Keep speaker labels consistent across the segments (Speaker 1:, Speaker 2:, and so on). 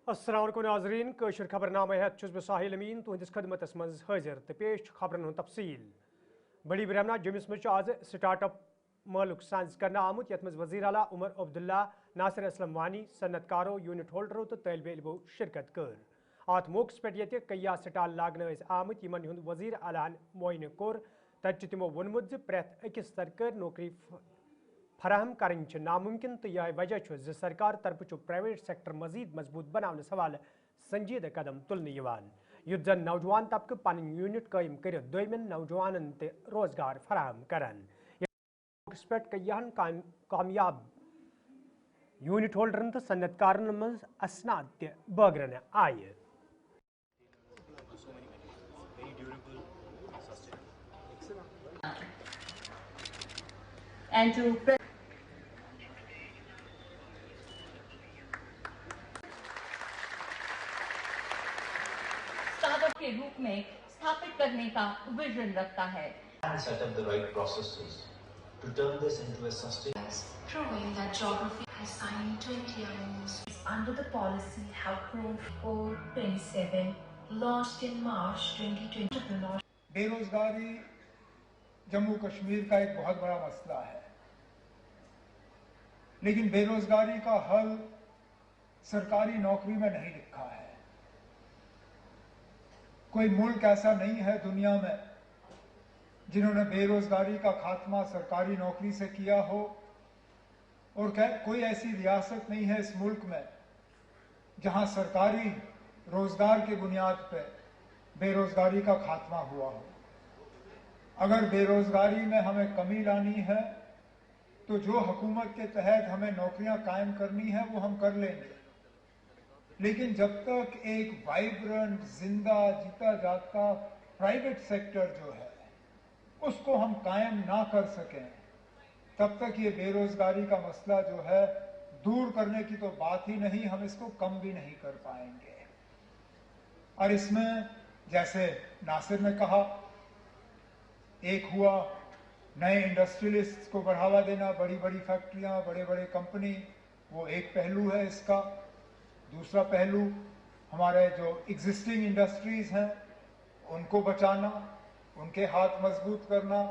Speaker 1: अस्सलाम वालेकुम नाज़रीन कशर खबरनामे हेत छुस बह साहिल अमीन तुहंदिस खदमतस मज हाजिर तो पेश खबरन हुंद तफसील। बड़ी ब्रहमना जमिस मज आज स्टार्टअप मालुक साइंस करना आमुत यथ मज वज़ीर आला उमर अब्दुल्ला नासिर असलम वानी सन्नतकारो यूनिट होल्डरो तो तलबे इल्मो शिरकत कर। अत मौकस पे ये कया स्टाल लागन आमुत यमन हुंद वज़ीर आलान मुआयन कोर तत तमो वोनमुत प्रेथ अकिस सरकारी नौकरी फराहम करन नामुमकिन तो यह वजह ज सरकार तरफ प्राइवेट सेक्टर मजीद मजबूत बनाने सवाल संजीदा कदम तुलने युद्ध जन नौजवान तबक पन यूनिट कायम कर दोमिन नौजवान ते रोजगार फराहम करान पे कयन कामयाब यूनिट होल्डरन तो सन्नतकारन मज असनाद ते बागरन आय।
Speaker 2: And to स्टार्टअप के रूप में स्थापित करने का विजन रखता है।
Speaker 3: And set up the right processes to turn this into a sustainable.
Speaker 4: Proving that geography has signed 20 IMOs.
Speaker 5: Under the policy have grown 427, launched in March 2020.
Speaker 6: बेरोजगारी जम्मू कश्मीर का एक बहुत बड़ा मसला है, लेकिन बेरोजगारी का हल सरकारी नौकरी में नहीं लिखा है। कोई मुल्क ऐसा नहीं है दुनिया में जिन्होंने बेरोजगारी का खात्मा सरकारी नौकरी से किया हो, और कोई ऐसी रियासत नहीं है इस मुल्क में जहां सरकारी रोजगार के बुनियाद पे बेरोजगारी का खात्मा हुआ हो। अगर बेरोजगारी में हमें कमी लानी है तो जो हुकूमत के तहत हमें नौकरियां कायम करनी है वो हम कर लेंगे, लेकिन जब तक एक वाइब्रेंट जिंदा जीता जागता प्राइवेट सेक्टर जो है उसको हम कायम ना कर सकें तब तक ये बेरोजगारी का मसला जो है दूर करने की तो बात ही नहीं, हम इसको कम भी नहीं कर पाएंगे। और इसमें जैसे नासिर ने कहा, एक हुआ नए इंडस्ट्रियलिस्ट को बढ़ावा देना, बड़ी बड़ी फैक्ट्रियां, बड़े बड़े कंपनी, वो एक पहलू है इसका। दूसरा पहलू हमारे जो एग्जिस्टिंग इंडस्ट्रीज हैं उनको बचाना, उनके हाथ मजबूत करना,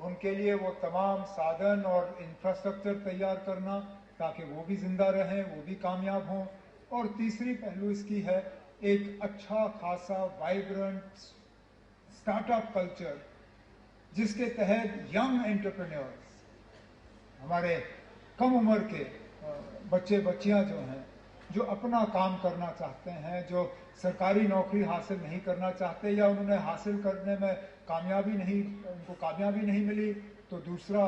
Speaker 6: उनके लिए वो तमाम साधन और इंफ्रास्ट्रक्चर तैयार करना ताकि वो भी जिंदा रहें, वो भी कामयाब हों। और तीसरी पहलू इसकी है एक अच्छा खासा वाइब्रेंट स्टार्टअप कल्चर जिसके तहत यंग एंटरप्रेन्योर्स, हमारे कम उम्र के बच्चे बच्चियां जो हैं, जो अपना काम करना चाहते हैं, जो सरकारी नौकरी हासिल नहीं करना चाहते या उन्होंने हासिल करने में उनको कामयाबी नहीं मिली तो दूसरा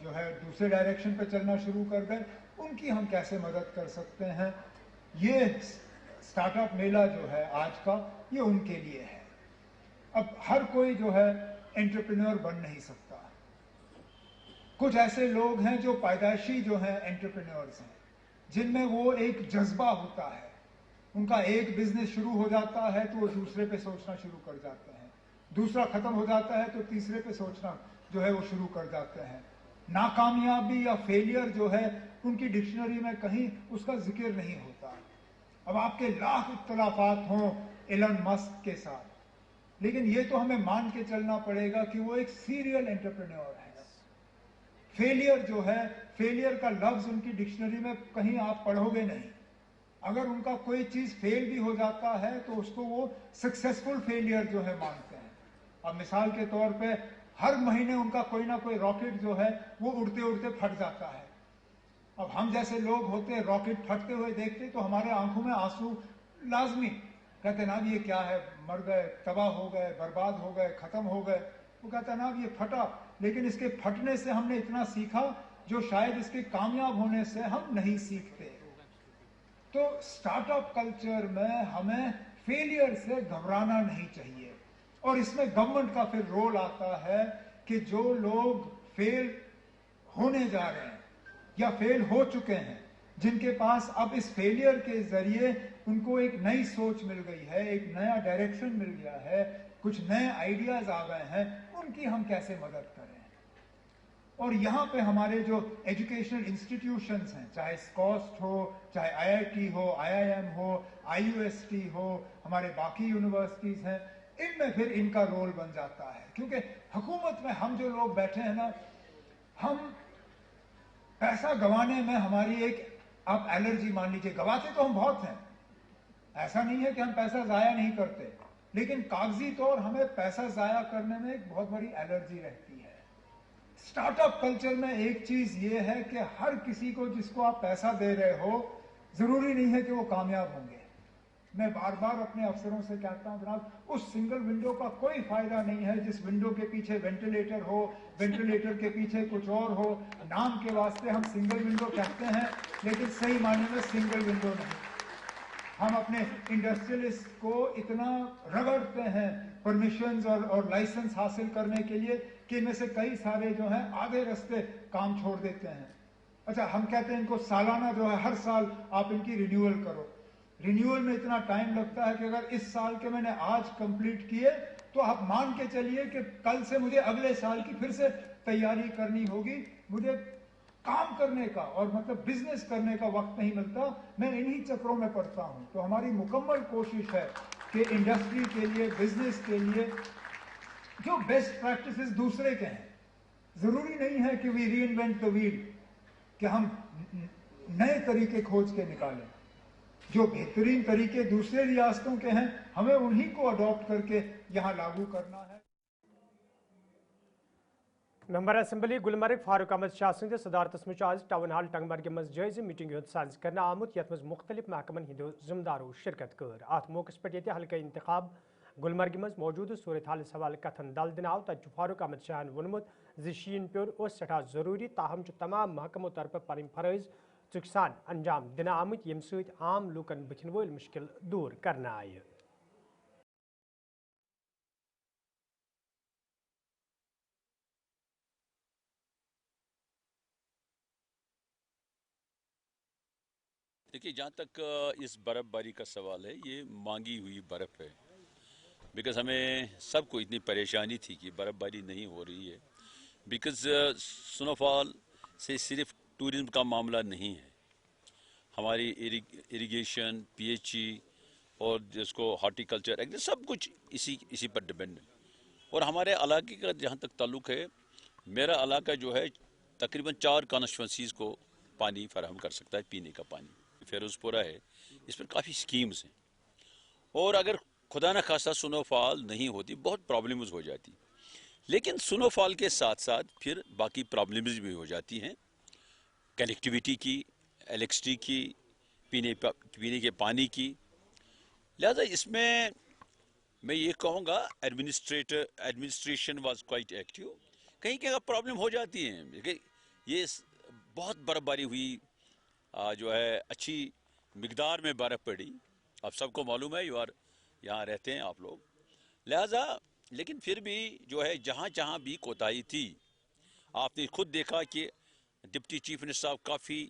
Speaker 6: जो है दूसरे डायरेक्शन पे चलना शुरू कर गए, उनकी हम कैसे मदद कर सकते हैं। ये स्टार्टअप मेला जो है आज का, ये उनके लिए है। अब हर कोई जो है एंटरप्रेन्योर बन नहीं सकता। कुछ ऐसे लोग हैं जो पैदाइशी जो हैं एंटरप्रेन्योर्स हैं, जिनमें वो एक जज्बा होता है, उनका एक बिजनेस शुरू हो जाता है तो वो दूसरे पे सोचना शुरू कर जाते हैं, दूसरा खत्म हो जाता है तो तीसरे पे सोचना जो है वो शुरू कर जाते हैं। नाकामयाबी या फेलियर जो है उनकी डिक्शनरी में कहीं उसका जिक्र नहीं होता। अब आपके लाख इख्तलाफात हों एलन मस्क के साथ, लेकिन ये तो हमें मान के चलना पड़ेगा कि वो एक सीरियल एंटरप्रेन्योर है। फेलियर जो है, फेलियर का लफ्ज उनकी डिक्शनरी में कहीं आप पढ़ोगे नहीं। अगर उनका कोई चीज फेल भी हो जाता है तो उसको वो सक्सेसफुल फेलियर जो है मानते हैं। अब मिसाल के तौर पे हर महीने उनका कोई ना कोई रॉकेट जो है वो उड़ते उड़ते फट जाता है। अब हम जैसे लोग होते रॉकेट फटते हुए देखते तो हमारे आंखों में आंसू लाजमी, कहते ना ये क्या है, मर गए, तबाह हो गए, बर्बाद हो गए, खत्म हो गए। वो कहता ना ये फटा, लेकिन इसके फटने से हमने इतना सीखा जो शायद इसके कामयाब होने से हम नहीं सीखते। तो स्टार्टअप कल्चर में हमें फेलियर से घबराना नहीं चाहिए, और इसमें गवर्नमेंट का फिर रोल आता है कि जो लोग फेल होने जा रहे हैं या फेल हो चुके हैं, जिनके पास अब इस फेलियर के जरिए उनको एक नई सोच मिल गई है, एक नया डायरेक्शन मिल गया है, कुछ नए आइडियाज आ गए हैं, उनकी हम कैसे मदद करें। और यहाँ पे हमारे जो एजुकेशनल इंस्टीट्यूशंस हैं, चाहे स्कॉस्ट हो, चाहे आईआईटी हो, आईआईएम हो, आईयूएसटी हो, हमारे बाकी यूनिवर्सिटीज हैं, इनमें फिर इनका रोल बन जाता है। क्योंकि हुकूमत में हम जो लोग बैठे हैं ना, हम पैसा गंवाने में हमारी एक, आप एलर्जी मान लीजिए, गंवाते तो हम बहुत हैं, ऐसा नहीं है कि हम पैसा जाया नहीं करते, लेकिन कागजी तौर हमें पैसा जाया करने में एक बहुत बड़ी एलर्जी रहती है। स्टार्टअप कल्चर में एक चीज ये है कि हर किसी को जिसको आप पैसा दे रहे हो, जरूरी नहीं है कि वो कामयाब होंगे। मैं बार बार अपने अफसरों से कहता हूं, जनाब, उस सिंगल विंडो का कोई फायदा नहीं है जिस विंडो के पीछे वेंटिलेटर हो, वेंटिलेटर के पीछे कुछ और हो। नाम के वास्ते हम सिंगल विंडो कहते हैं, लेकिन सही मायने में सिंगल विंडो नहीं। हम अपने इंडस्ट्रियलिस्ट को इतना रगड़ते हैं परमिशंस और लाइसेंस हासिल करने के लिए कि इनमें से कई सारे जो हैं आधे रास्ते काम छोड़ देते हैं। अच्छा, हम कहते हैं इनको सालाना जो है, हर साल आप इनकी रिन्यूअल करो। रिन्यूअल में इतना टाइम लगता है कि अगर इस साल के मैंने आज कंप्लीट किए तो आप मान के चलिए कि कल से मुझे अगले साल की फिर से तैयारी करनी होगी। मुझे काम करने का और मतलब बिजनेस करने का वक्त नहीं मिलता, मैं इन्हीं चक्रों में पड़ता हूं। तो हमारी मुकम्मल कोशिश है कि इंडस्ट्री के लिए, बिजनेस के लिए जो बेस्ट प्रैक्टिसेस दूसरे के हैं, जरूरी नहीं है कि वी रीइन्वेंट द व्हील, कि हम नए तरीके खोज के निकालें। जो बेहतरीन तरीके दूसरे रियासतों के हैं, हमें उन्हीं को अडॉप्ट करके यहां लागू करना है।
Speaker 1: मेंबर असेंबली गुलमर्ग फारूक अहमद शाह सद सदारत मज आज टाउन हाल टंगमर्ग मज जायज़ मीटिंग साज कर आमुत, यथ मज मुख्तलिफ महकमन हिंदो जिम्मेदारों शिरकत कर। अत मौके पे हल्का इंतखाब गुलमर्ग मज मौजूद सूरत हाल सवाल कथन दल दिन आव। तब फारूक अहमद शाहन वोनमुत शीन प्योर सठा जरूरी, ताहम तमाम महकमों तरफ पन फरज चुक सान अंजाम दिन आमुत, यम सत आम लूकन बथिन वोल मुश्किल दूर करना आय।
Speaker 7: देखिए, जहाँ तक इस बर्फ़बारी का सवाल है, ये मांगी हुई बर्फ़ है। बिकॉज़ हमें सबको इतनी परेशानी थी कि बर्फ़बारी नहीं हो रही है। बिकॉज़ स्नोफॉल से सिर्फ टूरिज़्म का मामला नहीं है, हमारी इरिगेशन, पीएचई और जिसको हॉर्टिकल्चर, सब कुछ इसी पर डिपेंड है। और हमारे इलाके का जहाँ तक ताल्लुक़ है, मेरा इलाका जो है तकरीबन 4 कॉन्स्टिट्यूंसीज़ को पानी फराहम कर सकता है, पीने का पानी। फिरोजपुरा है, इस पर काफ़ी स्कीम्स हैं। और अगर खुदा न खासा स्नोफॉल नहीं होती, बहुत प्रॉब्लम्स हो जाती। लेकिन स्नोफॉल के साथ साथ फिर बाकी प्रॉब्लम्स भी हो जाती हैं, कनेक्टिविटी की, इलेक्ट्रिसिटी की, पीने के पानी की। लिहाजा इसमें मैं ये कहूँगा एडमिनिस्ट्रेशन वाज क्वाइट एक्टिव। कहीं कहीं प्रॉब्लम हो जाती हैं। ये बहुत बर्फबारी हुई, जो है अच्छी मिकदार में बर्फ़ पड़ी। अब सबको मालूम है, यहाँ रहते हैं आप लोग, लिहाजा लेकिन फिर भी जो है जहाँ जहाँ भी कोताही थी, आपने खुद देखा कि डिप्टी चीफ मिनिस्टर साहब काफ़ी,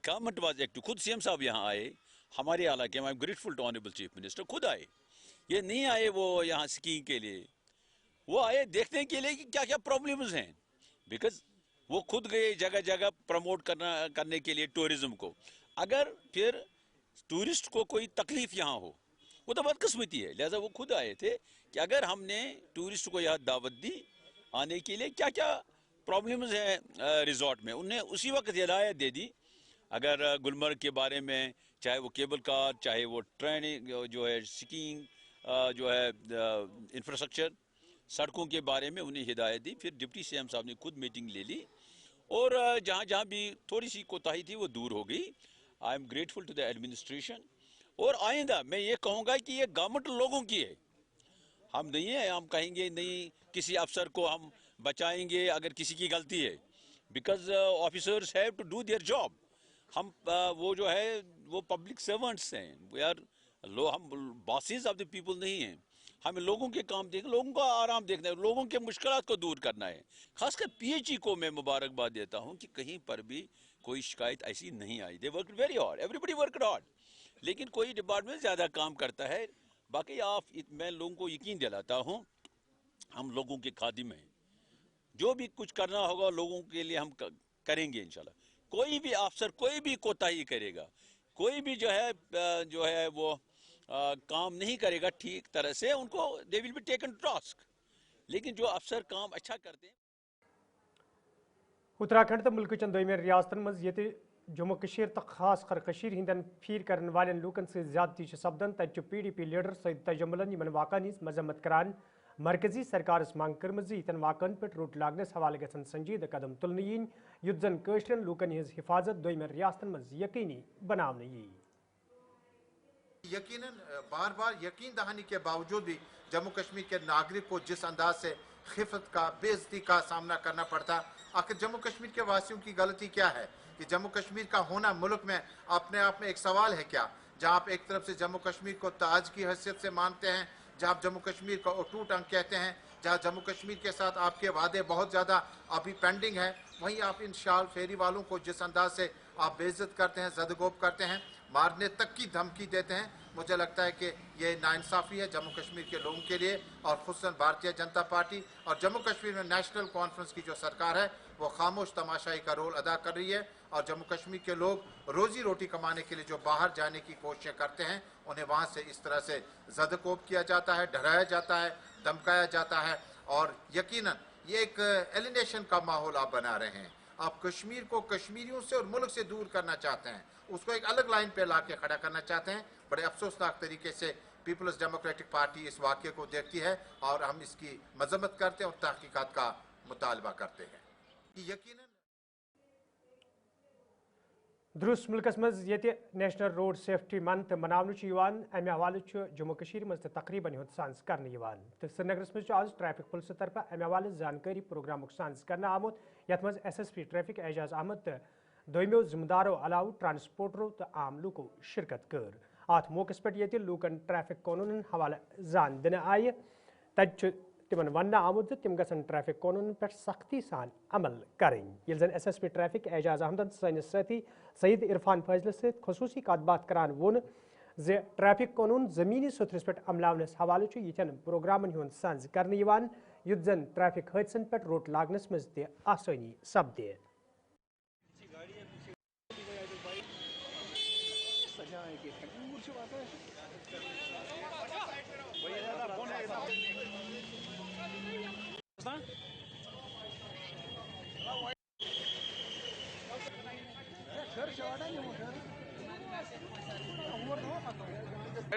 Speaker 7: गवर्नमेंट वाज एक्टिव। खुद सीएम साहब यहाँ आए हमारे इलाके में। I am grateful to honourable chief minister, खुद आए। ये नहीं आए वो यहाँ स्कीइंग के लिए, वो आए देखने के लिए कि क्या क्या प्रॉब्लम्स हैं। बिकॉज वो खुद गए जगह जगह प्रमोट करने के लिए टूरिज्म को। अगर फिर टूरिस्ट को कोई तकलीफ यहाँ हो, वो तो बदकिस्मती है। लिहाजा वो खुद आए थे कि अगर हमने टूरिस्ट को यहाँ दावत दी आने के लिए, क्या क्या प्रॉब्लम्स हैं रिजॉर्ट में, उन्हें उसी वक्त हिदायत दे दी। अगर गुलमर्ग के बारे में, चाहे वो केबल कार, चाहे वो ट्रेनिंग जो है, स्कीइंग जो है, इंफ्रास्ट्रक्चर, सड़कों के बारे में उन्हें हिदायत दी। फिर डिप्टी सीएम साहब ने खुद मीटिंग ले ली और जहाँ जहाँ भी थोड़ी सी कोताही थी वो दूर हो गई। I am grateful to the administration. और आइंदा मैं ये कहूँगा कि ये गवर्नमेंट लोगों की है, हम नहीं है। हम कहेंगे नहीं किसी अफसर को हम बचाएंगे अगर किसी की गलती है, because officers have to do their job. हम वो जो है वो पब्लिक सर्वेंट्स हैं, हम बॉसेस ऑफ द पीपल नहीं हैं। हमें लोगों के काम देखना, लोगों का आराम देखना है, लोगों के मुश्किलात को दूर करना है। खासकर पीएचई को मैं मुबारकबाद देता हूं कि कहीं पर भी कोई शिकायत ऐसी नहीं आई। They work very hard, everybody worked hard. लेकिन कोई डिपार्टमेंट ज़्यादा काम करता है। बाकी मैं लोगों को यकीन दिलाता हूँ, हम लोगों के खादिम हैं। जो भी कुछ करना होगा लोगों के लिए हम करेंगे इंशाल्लाह। कोई भी अफसर कोई भी कोताही करेगा, कोई भी जो है वो काम नहीं करेगा ठीक तरह से, उनको they will be taken to task. लेकिन जो अफसर काम अच्छा करते हैं।
Speaker 1: उत्तराखंड तो मुल्क चंद दोयम रियासतन मज ये जम्मू कशीर तो खास कर कशीर हिंदन फीर करन वालें लूकन से ज्यादती सपदन तक PDP लीडर सैयद तजम्मुलन यमन वाक़ा नीस मजम्मत करान मरकजी सरकार मांग कर्मज यन वाकन पे रोट लागनस हवाले गसन संजीद कदम तुलन यीन युद्ध जन कशरन लूकन हज हिफाजत दोयम रियासतन मज यकीनी बनाने यी।
Speaker 8: यकीनन बार बार यकीन दहानी के बावजूद भी जम्मू कश्मीर के नागरिक को जिस अंदाज से खिफत का बेइज्जती का सामना करना पड़ता, आखिर जम्मू कश्मीर के वासियों की गलती क्या है कि जम्मू कश्मीर का होना मुल्क में अपने आप में एक सवाल है क्या, जहाँ आप एक तरफ से जम्मू कश्मीर को ताज की हैसियत से मानते हैं, जहाँ आप जम्मू कश्मीर को अटूट अंग कहते हैं, जहाँ जम्मू कश्मीर के साथ आपके वादे बहुत ज़्यादा अभी पेंडिंग है, वहीं आप इन शाल फेरी वालों को जिस अंदाज से आप बेइज्जत करते हैं, जदगोब करते हैं, मारने तक की धमकी देते हैं। मुझे लगता है कि ये नाइंसाफ़ी है जम्मू कश्मीर के लोगों के लिए और खुसूसन भारतीय जनता पार्टी और जम्मू कश्मीर में नेशनल कॉन्फ्रेंस की जो सरकार है वो खामोश तमाशाई का रोल अदा कर रही है। और जम्मू कश्मीर के लोग रोजी रोटी कमाने के लिए जो बाहर जाने की कोशिशें करते हैं उन्हें वहाँ से इस तरह से ज़दकोब किया जाता है, डराया जाता है, धमकाया जाता है और यकीनन ये एक एलिनेशन का माहौल आप बना रहे हैं। आप कश्मीर को कश्मीरियों से और मुल्क से दूर करना चाहते हैं, उसको एक अलग लाइन पे लाके खड़ा करना चाहते हैं। बड़े अफसोसनाक तरीके से पीपल्स डेमोक्रेटिक पार्टी इस वाक़े को देखती है और हम इसकी मजम्मत करते हैं और तहकीकात का मुतालबा करते हैं कि यकीनन
Speaker 1: दुरुस्त मुल्कस मज ये नेशनल रोड सेफ्टी मंथ मनावनु अमे हवाले जम्मू कशीर मज तकरीबन हुंद सांस करने तो श्रीनगरस मज आज ट्रैफिक पुलिस तरफ अमे हवाले जानकारी प्रोग्राम सांस करने आमुत यथ मज SSP ट्रैफिक एजाज अहमद तो दोयमो जिम्मेदारों अलाव ट्रांसपोर्टरों तो आम लूको शिरकत कर। अत मौके पे ये लूकन ट्रैफिक कानून हवाले जान दिन आय तब तिमन वन आमुद तिम गसन ट्रैफिक कानून पे सख्ती सान अमल करें। ये जन SSP ट्रैफिक एजाज अहमद सैनिस साथी सईद इरफान फजल से खसूसी बात करान वोन जे ट्रैफिक कानून जमीनी सतहस पे अमलावनस हवाले यन प्रोग्रामन हुंद सांझ करने युद्ध जन ट्रैफिक हादसन पे रोट लागनस मज ते आसानी सपदे।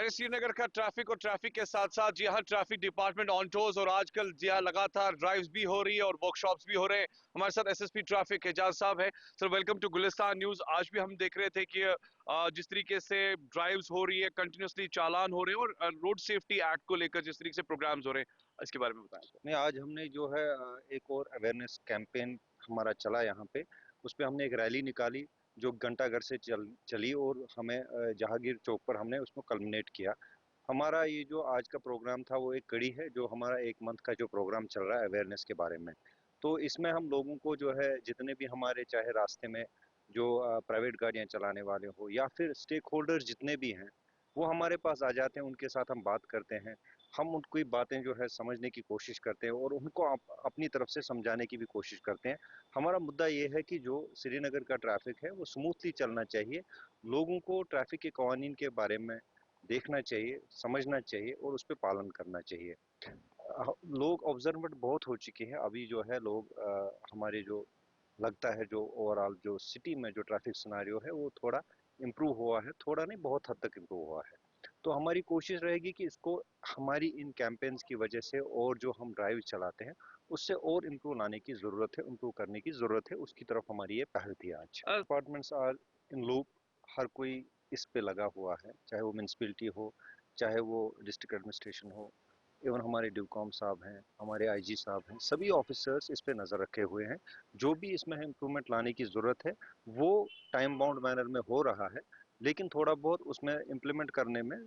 Speaker 9: श्रीनगर का ट्रैफिक और ट्रैफिक के साथ साथ जी हाँ ट्रैफिक डिपार्टमेंट ऑन टोज और आजकल जी हाँ लगातार ड्राइव्स भी हो रही है और वर्कशॉप्स भी हो रहे हैं। हमारे साथ SSP ट्रैफिक एजाज साहब है। Sir welcome to Gulistan news. आज भी हम देख रहे थे कि जिस तरीके से ड्राइव्स हो रही है, कंटिन्यूसली चालान हो रहे हैं और रोड सेफ्टी एक्ट को लेकर जिस तरीके से प्रोग्राम्स हो रहे हैं, इसके बारे में बताएं।
Speaker 10: नहीं, आज हमने जो है एक और अवेयरनेस कैंपेन हमारा चला यहाँ पे, उस पर हमने एक रैली निकाली जो घंटाघर से चली और हमें जहांगीर चौक पर हमने उसको कल्मिनेट किया। हमारा ये जो आज का प्रोग्राम था वो एक कड़ी है जो हमारा एक मंथ का जो प्रोग्राम चल रहा है अवेयरनेस के बारे में। तो इसमें हम लोगों को जो है जितने भी हमारे चाहे रास्ते में जो प्राइवेट गाड़ियां चलाने वाले हो या फिर स्टेक होल्डर्स जितने भी हैं वो हमारे पास आ जाते हैं, उनके साथ हम बात करते हैं, हम उनकी बातें जो है समझने की कोशिश करते हैं और उनको अपनी तरफ से समझाने की भी कोशिश करते हैं। हमारा मुद्दा ये है कि जो श्रीनगर का ट्रैफिक है वो स्मूथली चलना चाहिए, लोगों को ट्रैफिक के कानून के बारे में देखना चाहिए, समझना चाहिए और उस पर पालन करना चाहिए। लोग ऑब्जर्वेंट बहुत हो चुके हैं अभी जो है लोग हमारे जो लगता है जो ओवरऑल जो सिटी में जो ट्रैफिक सिनेरियो है वो थोड़ा इम्प्रूव हुआ है, थोड़ा नहीं बहुत हद तक इम्प्रूव हुआ है। तो हमारी कोशिश रहेगी कि इसको हमारी इन कैंपेन्स की वजह से और जो हम ड्राइव चलाते हैं उससे और इम्प्रूव लाने की ज़रूरत है, इम्प्रूव करने की ज़रूरत है, उसकी तरफ हमारी ये पहल थी आज। डिपार्टमेंट्स आर इन लूप, हर कोई इस पे लगा हुआ है, चाहे वो म्यूनसिपैलिटी हो, चाहे वो डिस्ट्रिक्ट एडमिनिस्ट्रेशन हो, इवन हमारे ड्यूकॉम साहब हैं, हमारे IG साहब हैं, सभी ऑफिसर्स इस पे नज़र रखे हुए हैं। जो भी इसमें इम्प्रूवमेंट लाने की ज़रूरत है वो टाइम बाउंड मैनर में हो रहा है, लेकिन थोड़ा बहुत उसमें इम्प्लीमेंट करने में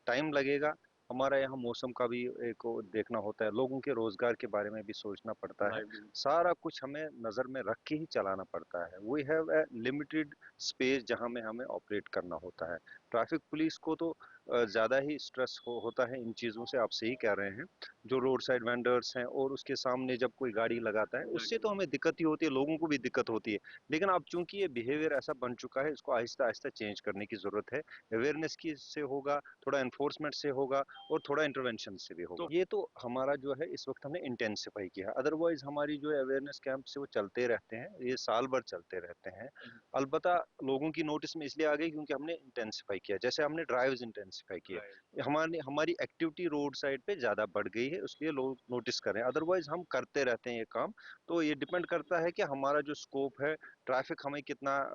Speaker 10: टाइम लगेगा। हमारा यहाँ मौसम का भी एक देखना होता है, लोगों के रोज़गार के बारे में भी सोचना पड़ता है, सारा कुछ हमें नज़र में रख के ही चलाना पड़ता है। We have a limited space जहाँ में हमें ऑपरेट करना होता है। ट्रैफिक पुलिस को तो ज़्यादा ही स्ट्रेस होता है इन चीज़ों से, आप सही कह रहे हैं। जो रोड साइड वेंडर्स हैं और उसके सामने जब कोई गाड़ी लगाता है उससे तो हमें दिक्कत ही होती है, लोगों को भी दिक्कत होती है। लेकिन अब चूंकि ये बिहेवियर ऐसा बन चुका है, इसको आहिस्ता आहिस्ता चेंज करने की ज़रूरत है। अवेयरनेस की से होगा, थोड़ा एनफोर्समेंट से होगा और थोड़ा इंटरवेंशन से भी होगा। ये तो हमारा जो है इस वक्त हमने इंटेंसिफाई किया है, अदरवाइज हमारी जो अवेयरनेस कैंप से वो चलते रहते हैं, ये साल भर चलते रहते हैं। अलबत्ता लोगों की नोटिस में इसलिए आ गई क्योंकि हमने इंटेंसिफाई किया, जैसे हमने ड्राइव्स इंटेंसिफाई किया, हमारी एक्टिविटी रोड साइड पे ज़्यादा बढ़ गई है, इसलिए लोग नोटिस करें। अदरवाइज हम करते रहते हैं ये काम। तो ये डिपेंड करता है कि हमारा जो स्कोप है, ट्रैफिक हमें कितना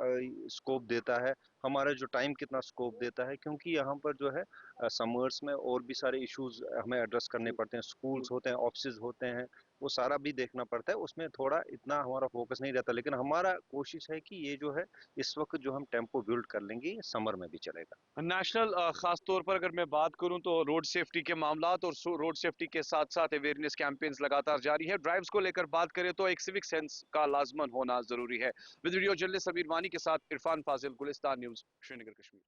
Speaker 10: स्कोप देता है, हमारा जो टाइम कितना स्कोप देता है, क्योंकि यहाँ पर जो है समर्स में और भी सारे इश्यूज हमें एड्रेस करने पड़ते हैं, स्कूल्स होते हैं, ऑफिस होते हैं, वो सारा भी देखना पड़ता है। उसमें थोड़ा इतना हमारा फोकस नहीं रहता, लेकिन हमारा कोशिश है कि ये जो है इस वक्त जो हम टेम्पो बिल्ड कर लेंगे ये समर में भी चलेगा।
Speaker 9: नेशनल खास तौर पर अगर मैं बात करूं तो रोड सेफ्टी के मामलात और रोड सेफ्टी के साथ साथ अवेयरनेस कैंपेन्स लगातार जारी है। ड्राइव्स को लेकर बात करें तो एक सिविक सेंस का लाजमन होना जरूरी है। विद वीडियो जर्नलिस्ट सबीर वानी के साथ इरफान फाजिल, गुलिस्तान न्यूज़, श्रीनगर, कश्मीर।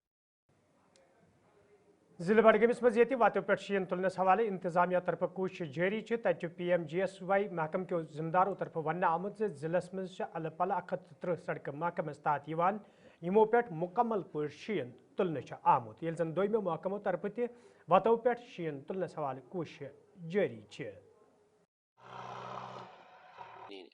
Speaker 1: जिले बडगमिस मज वातो पे शीन तुलनस हवाले इंतजामिया तरफ कोशिश जारी तत PMGSY महकम के जिम्मेदारों तरफ वन आमुत जिलस मज अल पल 130 सड़क महकमस तहत यमो पे मुकम्मल पे शीन तुलन आमुत ये जन दोमो महकमों तरफ ततो पे शीन तुलनस हवाले कोशिश जारी।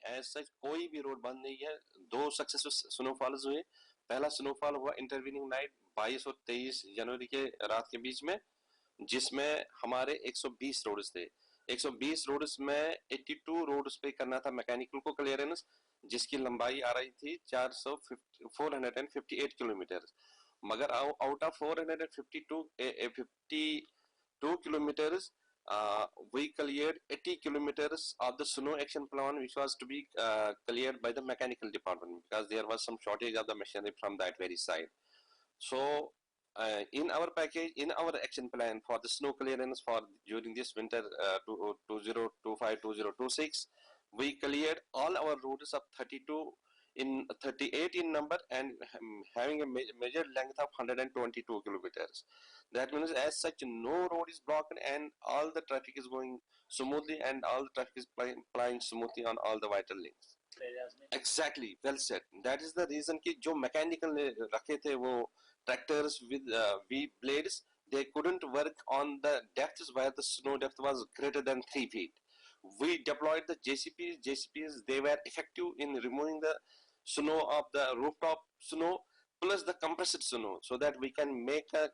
Speaker 11: एज सच कोई भी रोड बंद नहीं है। 2 सक्सेसफुल स्नोफॉल्स हुए। पहला स्नोफॉल हुआ इंटरवीनिंग नाइट 22 और 23 जनवरी के रात के बीच में, जिसमें हमारे 120 रोड्स थे। 120 रोड्स में 82 रोड्स पे करना था मैकेनिकल को क्लियरेंस, जिसकी लंबाई आ रही थी 458 किलोमीटर। मगर out of 452 kilometers, we cleared 80 kilometers of the snow action plan, which was to be cleared by the mechanical department because there was some shortage of the machinery from that very side. So in our package, in our action plan for the snow clearance for during this winter 2025-2026, we cleared all our roads of 38 in number and having a major length of 122 kilometers. That means as such no road is blocked and all the traffic is going smoothly and all the traffic is plying smoothly on all the vital links. Exactly, well said. That is the reason कि जो mechanical रखे थे वो tractors with V blades, they couldn't work on the depths where the snow depth was greater than 3 feet. We deployed the JCPs, they were effective in removing the snow of the rooftop snow plus the compressed snow, so that we can make a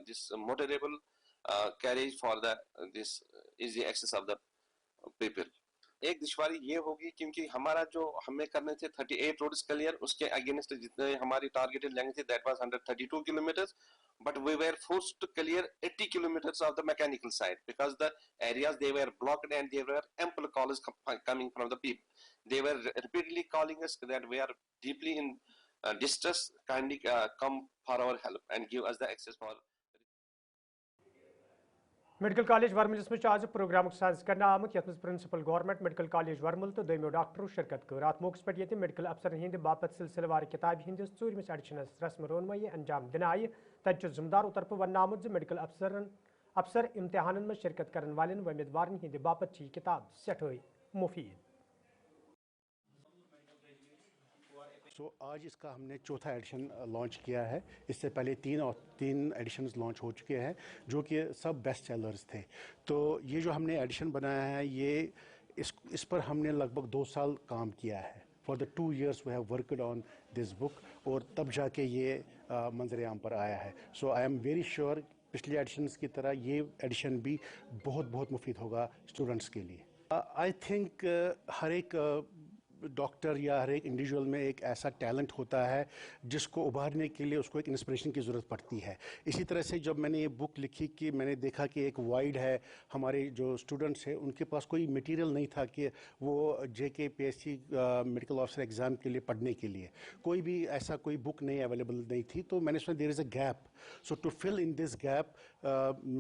Speaker 11: this motorable carriage for the this easy access of the people. एक दुश्वारी ये होगी क्योंकि हमारा जो हमें करने थे 38 roads clear, उसके अगेंस्ट जितने हमारी टारगेटेड लेंथ थी that was 132 kilometres, but we were forced to clear 80 kilometers of the mechanical side because the areas they were blocked and there were ample calls coming from the people. They were repeatedly calling us that we are deeply in distress, kindly come for our help and give us the access for.
Speaker 1: Medical college वर्मलिस में आज programme साज करना आमुत यथ principal government medical college वर्मल तो दोमो डॉक्टरों शिरकत कर अत मौके पे मेडिकल अफसर हंद बापत सिलसिलेवार किताब हंदिस 4मिस एडिशनस रस्म रोनमई अंजाम दिन आय तत जिम्मेदारों तरफ वन आमुत मेडिकल अफसर इम्तिहान में शिरकत करने वाले उम्मीदवार हंद बापत किताब सठे मुफीद।
Speaker 12: आज इसका हमने चौथा एडिशन लॉन्च किया है। इससे पहले तीन एडिशन्स लॉन्च हो चुके हैं जो कि सब बेस्ट सेलर्स थे। तो ये जो हमने एडिशन बनाया है ये इस पर हमने लगभग 2 साल काम किया है। For the 2 years we have worked on this book और तब जाके ये मंजर आम पर आया है। So I am very sure पिछले एडिशन्स की तरह ये एडिशन भी बहुत मुफीद होगा स्टूडेंट्स के लिए। आई थिंक हर एक डॉक्टर या हर एक इंडिविजुअल में एक ऐसा टैलेंट होता है जिसको उभारने के लिए उसको एक इंस्पिरेशन की ज़रूरत पड़ती है। इसी तरह से जब मैंने ये बुक लिखी कि मैंने देखा कि एक वाइड है, हमारे जो स्टूडेंट्स हैं उनके पास कोई मटेरियल नहीं था कि वो JK PSC medical officer exam के लिए पढ़ने के लिए कोई भी ऐसा कोई बुक नहीं अवेलेबल नहीं थी। तो मैंने सोचा there is a gap so to fill in this gap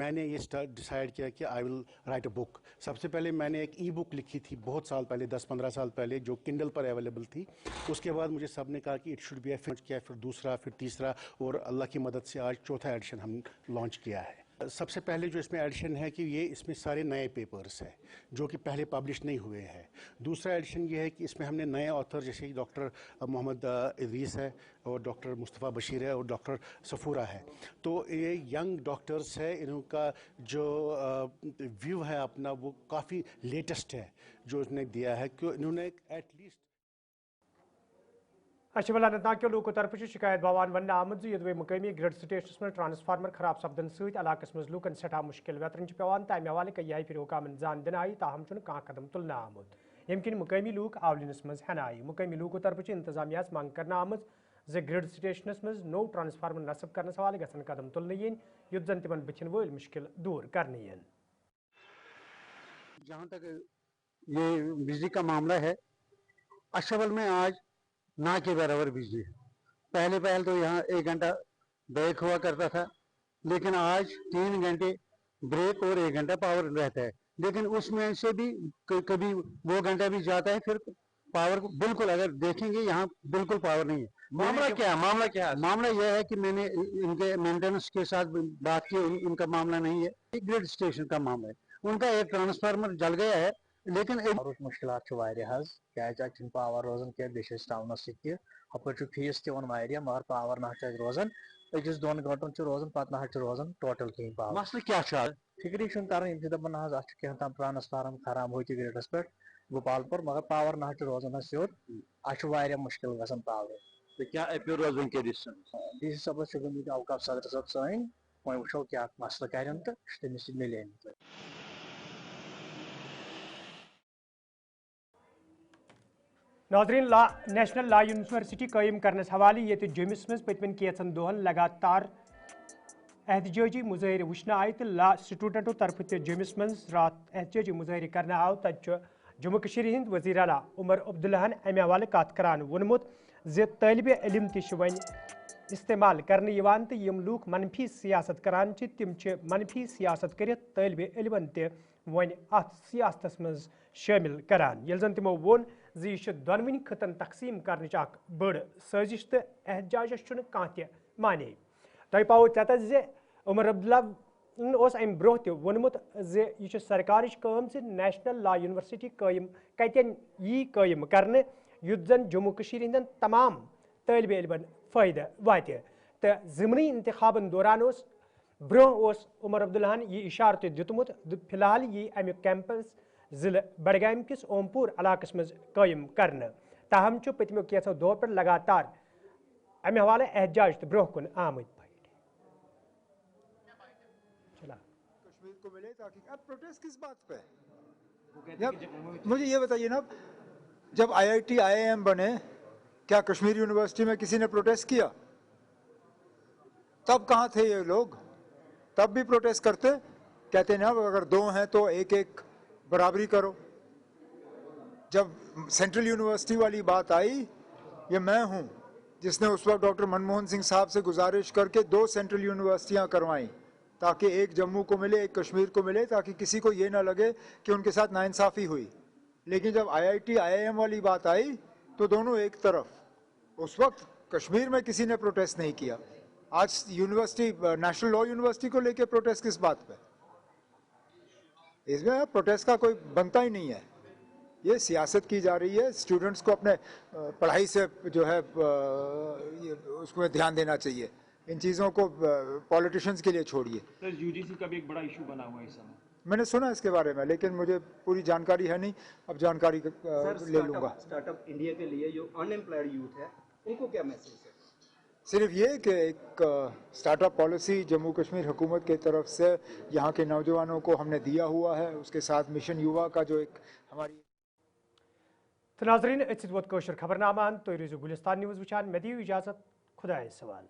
Speaker 12: मैंने ये डिसाइड किया कि I will write a book. सबसे पहले मैंने एक ई बुक लिखी थी बहुत साल पहले, 10-15 साल पहले, जो किंडल पर अवेलेबल थी. उसके बाद मुझे सब ने कहा कि इट शुड बी ए किया, फिर दूसरा, फिर तीसरा, और अल्लाह की मदद से आज चौथा एडिशन हम लॉन्च किया है. सबसे पहले जो इसमें एडिशन है कि ये इसमें सारे नए पेपर्स हैं जो कि पहले पब्लिश नहीं हुए हैं. दूसरा एडिशन ये है कि इसमें हमने नए ऑथर जैसे डॉक्टर मोहम्मद इदरीस है और डॉक्टर मुस्तफ़ा बशीर है और डॉक्टर सफूरा है. तो ये यंग डॉक्टर्स है, इनका जो व्यू है अपना वो काफ़ी लेटेस्ट है जो इसने दिया है कि इन्होंने एटलीस्ट
Speaker 1: अशवल अनंतनाग के लोगों तरफ शिकायत भवान वन आमद यदि मुकामी ग्रिड स्टेशनस में ट्रांसफार्मर खराब सपदन सत इलाकस मज लूकन सठा मुश्किल वेतरन पेवान तमे हवाले कई फिर हुकामन जान दिन आई ताहम कह कदम तुलना आमुद यम किन मुकामी लूक आवलिनस मज हन आई. मुकामी लूकों तरफ इंतजामिया मांग करना आमज ज ग्रिड स्टेशनस मज नो ट्रांसफार्मर नस्ब करने हवाले गसन कदम तुलने yin युद्ध जन तिमन बचन वल मुश्किल दूर करने yin.
Speaker 13: जहाँ तक ये बिजली का मामला है, अशवल में आज ना के बराबर बिजली है. पहले तो यहाँ 1 घंटा ब्रेक हुआ करता था, लेकिन आज 3 घंटे ब्रेक और 1 घंटा पावर रहता है. लेकिन उसमें से भी कभी वो घंटा भी जाता है, फिर पावर बिल्कुल, अगर देखेंगे यहाँ बिल्कुल पावर नहीं है. मामला क्या है? मामला यह है कि मैंने इनके मेंटेनेंस के साथ बात की, इनका मामला नहीं है, ग्रिड स्टेशन का मामला है. उनका एक ट्रांसफार्मर जल गया है, लेकिन
Speaker 14: मुश्किलात क्या पावर रोजान क्या टाउनस हपर फीस तवन मगर पावर ना रोजान 1-2 घंटन रोजान पे ना रोजान टोटल कहीं पावर.
Speaker 13: मसला क्या
Speaker 14: फिक्री दपान क्या ट्रांसफार्म खराब हो ग्रिडस पे गोपालपुर, मगर पावर ना रोजान स्योद अ मुश्किल ग पावर.
Speaker 13: तो क्या अपील रोजान के
Speaker 14: डी सी सबस गमित अवकाफ सदर सब सन वो वो क्या मसला कर तमिस मिले.
Speaker 1: नाजरीन नेशनल लॉ यूनिवर्सिटी कायम करने हवाले ये जमिस मज पतवन कैचन दोहन लगातार एहतजाजी मुजाहर वुचन आय तो लॉ स्टूडेंटों तरफ जमिस मज रात एहतजाजी मुजाहर करने आव तत जम्मू कश्मीर हिंद वजीर आला उमर अब्दुल्लाहन अमे हवाले कत करान वोनमुत ज तालिब इल्म वन इस्तेमाल करने यवान तो यम लूक मनफी सियासत करान तिम मनफी सियासत कर तालिब इल्मन वन अत सियासतस मज शामिल करान. यल जन तिमो वोन यह दोनवनी खतन तकसीम कर बड़ साजिश तो एहतजाजस कह माने. तुम पाओ तत उमर अब्दुल्ला अम ब्रोह तोनमुत यह सरकार काम नेशनल लॉ यूनिवर्सिटी कायम कतन यी कायम करने युद्ध जन जम्मू कश्मीर हिंदन तमाम तालिब इल्मन फायदा वात. तो ज़िमनी इंतखाबन दौरान ब्रोह उमर अब्दुल्लाहन यह इशार दितमुत फिलहाल यी अमुक कैंपस जिले बडगाम किस ओमपुर इलाकस मज कायम करने. ताहम पतमो कैसो दो पे लगातार अमे हवाले एहतजाज तो ब्रोह कुन आमद.
Speaker 6: कश्मीर को मिले ताकि अब प्रोटेस्ट किस बात पे? मुझे ये बताइए ना, जब IIT IIM बने क्या कश्मीर यूनिवर्सिटी में किसी ने प्रोटेस्ट किया? तब कहाँ थे ये लोग? तब भी प्रोटेस्ट करते, कहते ना अगर 2 हैं तो 1-1 बराबरी करो. जब सेंट्रल यूनिवर्सिटी वाली बात आई, ये मैं हूँ जिसने उस वक्त डॉक्टर मनमोहन सिंह साहब से गुजारिश करके 2 सेंट्रल यूनिवर्सिटियाँ करवाई ताकि एक जम्मू को मिले, एक कश्मीर को मिले, ताकि किसी को ये ना लगे कि उनके साथ नाइंसाफ़ी हुई. लेकिन जब IIT IIM वाली बात आई तो दोनों एक तरफ. उस वक्त कश्मीर में किसी ने प्रोटेस्ट नहीं किया. आज यूनिवर्सिटी, नेशनल लॉ यूनिवर्सिटी को लेके प्रोटेस्ट किस बात पे? इसमें प्रोटेस्ट का कोई बनता ही नहीं है. ये सियासत की जा रही है. स्टूडेंट्स को अपने पढ़ाई से जो है उसमें ध्यान देना चाहिए. इन चीज़ों को पॉलिटिशियंस के लिए छोड़िए.
Speaker 15: सर UGC का भी एक बड़ा इशू बना हुआ है इस समय.
Speaker 6: मैंने सुना इसके बारे में, लेकिन मुझे पूरी जानकारी है नहीं. अब जानकारी ले लूँगा.
Speaker 15: स्टार्टअप इंडिया के लिए जो अनएम्प्लॉयड यूथ है उनको क्या मैसेज है?
Speaker 6: सिर्फ ये कि एक स्टार्टअप पॉलिसी जम्मू कश्मीर हुकूमत की तरफ से यहाँ के नौजवानों को हमने दिया हुआ है. उसके साथ मिशन युवा का जो एक हमारी.
Speaker 1: तो नाजरीन खबरनामा तो गुलिस्तान न्यूज़ वुचान मे दियो इजाजत. खुदा सवाल.